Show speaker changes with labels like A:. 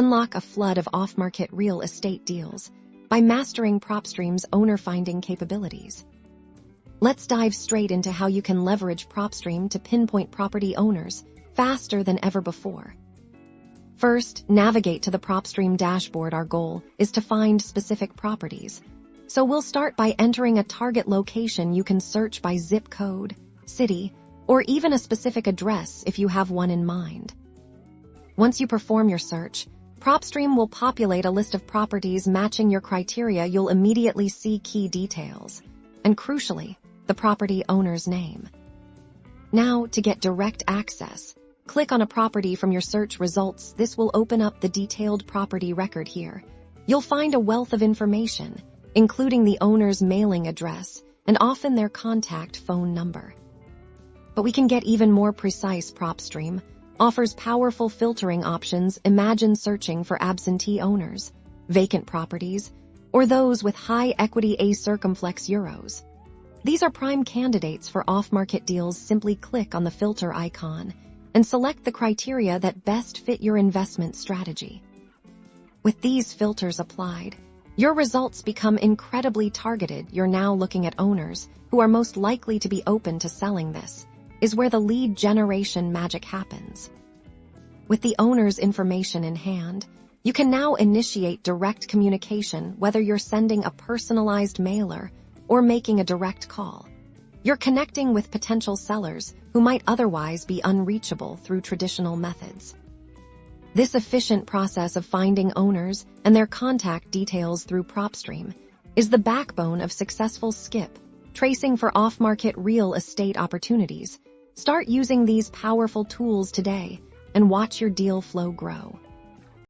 A: Unlock a flood of off-market real estate deals by mastering Propstream's owner-finding capabilities. Let's dive straight into how you can leverage Propstream to pinpoint property owners faster than ever before. First, navigate to the Propstream dashboard. Our goal is to find specific properties. So we'll start by entering a target location. You can search by zip code, city, or even a specific address if you have one in mind. Once you perform your search, Propstream will populate a list of properties matching your criteria. You'll immediately see key details, and crucially, the property owner's name. Now, to get direct access, click on a property from your search results. This will open up the detailed property record here. You'll find a wealth of information, including the owner's mailing address and often their contact phone number. But we can get even more precise. Propstream offers powerful filtering options. Imagine searching for absentee owners, vacant properties, or those with high equity A circumflex euros. These are prime candidates for off-market deals. Simply click on the filter icon and select the criteria that best fit your investment strategy. With these filters applied, your results become incredibly targeted. You're now looking at owners who are most likely to be open to selling. This is where the lead generation magic happens. With the owner's information in hand, you can now initiate direct communication, whether you're sending a personalized mailer or making a direct call. You're connecting with potential sellers who might otherwise be unreachable through traditional methods. This efficient process of finding owners and their contact details through Propstream is the backbone of successful skip tracing for off-market real estate opportunities. Start using these powerful tools today and watch your deal flow grow.